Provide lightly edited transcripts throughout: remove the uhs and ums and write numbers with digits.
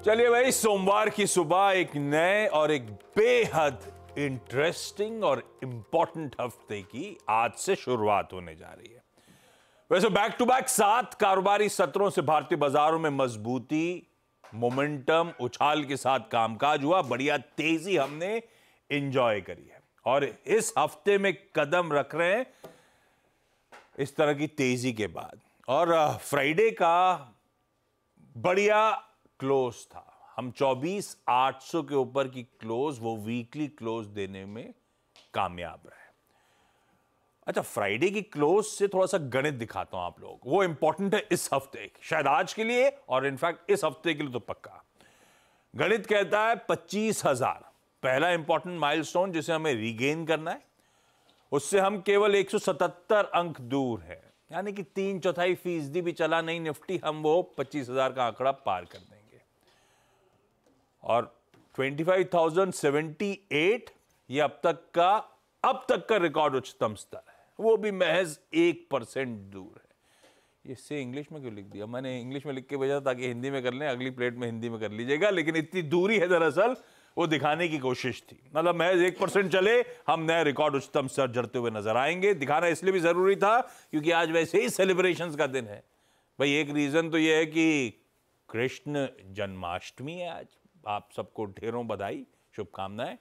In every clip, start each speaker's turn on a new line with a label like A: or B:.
A: चलिए भाई, सोमवार की सुबह एक नए और एक बेहद इंटरेस्टिंग और इंपॉर्टेंट हफ्ते की आज से शुरुआत होने जा रही है। वैसे बैक टू बैक 7 कारोबारी सत्रों से भारतीय बाजारों में मजबूती, मोमेंटम, उछाल के साथ कामकाज हुआ। बढ़िया तेजी हमने एंजॉय करी है और इस हफ्ते में कदम रख रहे हैं इस तरह की तेजी के बाद। और फ्राइडे का बढ़िया क्लोज था। हम 24,800 के ऊपर की क्लोज, वो वीकली क्लोज देने में कामयाब रहे। अच्छा, फ्राइडे की क्लोज से थोड़ा सा गणित दिखाता हूं आप लोग, वो इंपॉर्टेंट है इस हफ्ते, शायद आज के लिए और इनफैक्ट इस हफ्ते के लिए तो पक्का। गणित कहता है 25,000 पहला इंपॉर्टेंट माइलस्टोन जिसे हमें रीगेन करना है। उससे हम केवल 177 अंक दूर है, यानी कि 3/4% भी चला नहीं निफ्टी, हम वो 25,000 का आंकड़ा पार कर देंगे। और 25,078 ये अब तक का रिकॉर्ड उच्चतम स्तर है, वो भी महज 1% दूर है। इससे इंग्लिश में क्यों लिख दिया? मैंने इंग्लिश में लिख के भेजा ताकि हिंदी में कर लें, अगली प्लेट में हिंदी में कर लीजिएगा, लेकिन इतनी दूरी है दरअसल वो दिखाने की कोशिश थी। मतलब महज 1% चले, हम नए रिकॉर्ड उच्चतम स्तर जड़ते हुए नजर आएंगे। दिखाना इसलिए भी जरूरी था क्योंकि आज वैसे ही सेलिब्रेशंस का दिन है भाई। एक रीजन तो यह है कि कृष्ण जन्माष्टमी है आज, आप सबको ढेरों बधाई, शुभकामनाएं।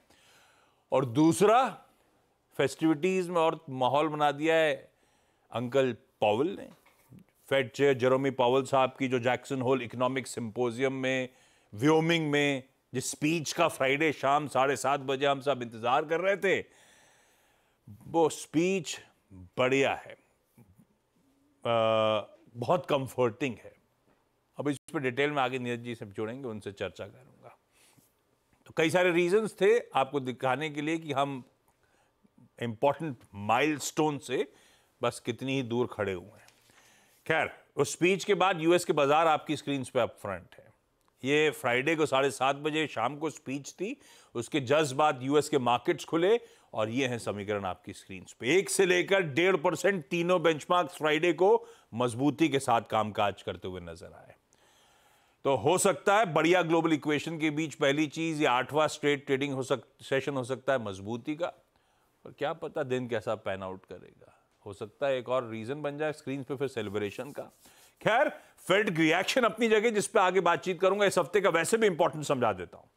A: और दूसरा, फेस्टिविटीज में और माहौल बना दिया है अंकल पावेल ने। फेड चेयर जेरोमी पावेल साहब की जो जैक्सन होल इकोनॉमिक सिंपोजियम में व्योमिंग में जिस स्पीच का फ्राइडे शाम 7:30 बजे हम सब इंतजार कर रहे थे, वो स्पीच बढ़िया है, बहुत कंफर्टिंग है। अब इस पर डिटेल में आगे नीरज जी से जोड़ेंगे, उनसे चर्चा करूंगा। तो कई सारे रीजंस थे आपको दिखाने के लिए कि हम इंपॉर्टेंट माइलस्टोन से बस कितनी ही दूर खड़े हुए हैं। खैर, उस स्पीच के बाद यूएस के बाजार आपकी स्क्रीन पे अप फ्रंट है। ये फ्राइडे को 7:30 बजे शाम को स्पीच थी, उसके जस्ट बाद यूएस के मार्केट्स खुले और ये हैं समीकरण आपकी स्क्रीन पे। 1 से लेकर 1.5% तीनों बेंचमार्क्स फ्राइडे को मजबूती के साथ कामकाज करते हुए नजर आए। तो हो सकता है बढ़िया ग्लोबल इक्वेशन के बीच पहली चीज ये 8वां स्ट्रेट ट्रेडिंग सेशन हो सकता है मजबूती का, और क्या पता दिन कैसा पैन आउट करेगा। हो सकता है एक और रीजन बन जाए स्क्रीन पे फिर सेलिब्रेशन का। खैर, फेड रिएक्शन अपनी जगह, जिस पे आगे बातचीत करूंगा, इस हफ्ते का वैसे भी इंपॉर्टेंट समझा देता हूं।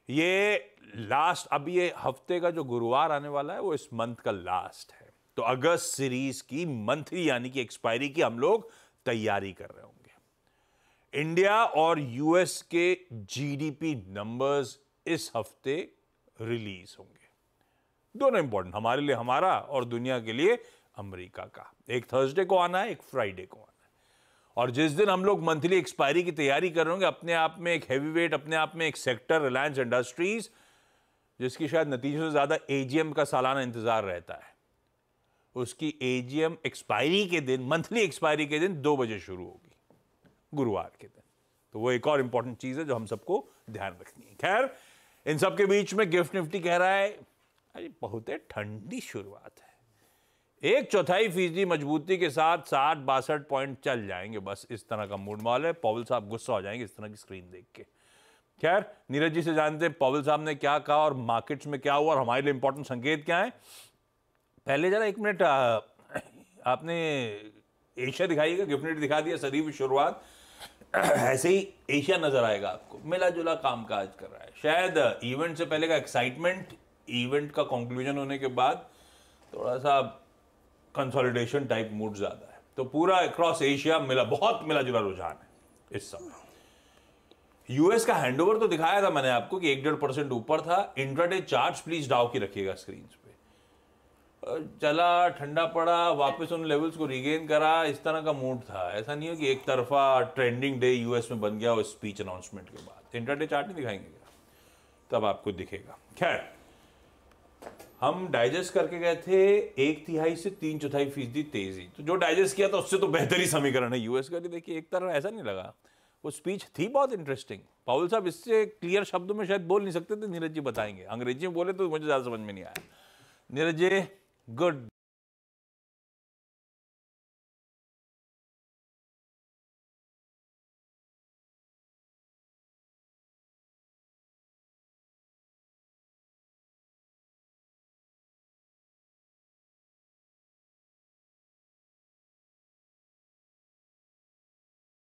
A: ये लास्ट, अब ये हफ्ते का जो गुरुवार आने वाला है वो इस मंथ का लास्ट है। तो अगस्त सीरीज की मंथली यानी कि एक्सपायरी की हम लोग तैयारी कर रहे होंगे। इंडिया और यूएस के जीडीपी नंबर्स इस हफ्ते रिलीज होंगे। दोनों इंपॉर्टेंट, हमारे लिए हमारा और दुनिया के लिए अमेरिका का। एक थर्सडे को आना है, एक फ्राइडे को आना है। और जिस दिन हम लोग मंथली एक्सपायरी की तैयारी कर रहे होंगे, अपने आप में एक हैवी वेट, अपने आप में एक सेक्टर, रिलायंस इंडस्ट्रीज, जिसकी शायद नतीजों से ज्यादा एजीएम का सालाना इंतजार रहता है, उसकी एजीएम एक्सपायरी के दिन, मंथली एक्सपायरी के दिन 2 बजे शुरू होगी, गुरुवार के दिन। तो वो एक और इंपॉर्टेंट चीज है जो हम सबको ध्यान रखनी है। खैर, इन सबके बीच में गिफ्ट निफ्टी कह रहा है अरे बहुत ठंडी शुरुआत है, 1/4% मजबूती के साथ 60-62 पॉइंट चल जाएंगे, बस इस तरह का मूड माहौल है। पावेल साहब गुस्सा हो जाएंगे इस तरह की स्क्रीन देख के। खैर, नीरज जी से जानते हैं पावेल साहब ने क्या कहा और मार्केट्स में क्या हुआ और हमारे लिए इंपॉर्टेंट संकेत क्या है। पहले जरा 1 मिनट आपने एशिया दिखाइएगा, गिफ्ट निफ्टी दिखा दिया, शरीफ शुरुआत। ऐसे ही एशिया नजर आएगा आपको, मिला जुला कामकाज कर रहा है। शायद इवेंट से पहले का एक्साइटमेंट, इवेंट का कंक्लूजन होने के बाद थोड़ा सा कंसोलिडेशन टाइप मूड ज्यादा है। तो पूरा अक्रॉस एशिया बहुत मिला जुला रुझान है इस समय। यूएस का हैंडओवर तो दिखाया था मैंने आपको कि 1-1.5% ऊपर था। इंट्राडे चार्ट्स प्लीज डाउ की रखिएगा स्क्रीन पे। चला, ठंडा पड़ा, वापस उन लेवल्स को रिगेन करा, इस तरह का मूड था। ऐसा नहीं हो कि एक तरफा ट्रेंडिंग डे यूएस में बन गया उस स्पीच अनाउंसमेंट के बाद। इंट्राडे चार्ट नहीं दिखाएंगे क्या? तब आपको दिखेगा। खैर, हम डाइजेस्ट करके गए थे 1/3 से 3/4% तेजी। तो जो डाइजेस्ट किया था उससे तो बेहतर ही समीकरण है यूएस का। देखिए, एक तरह ऐसा नहीं लगा, वो स्पीच थी बहुत इंटरेस्टिंग। पावेल साहब इससे क्लियर शब्दों में शायद बोल नहीं सकते थे, नीरज जी बताएंगे। अंग्रेजी में बोले तो मुझे ज्यादा समझ में नहीं आया। नीरज जी, गुड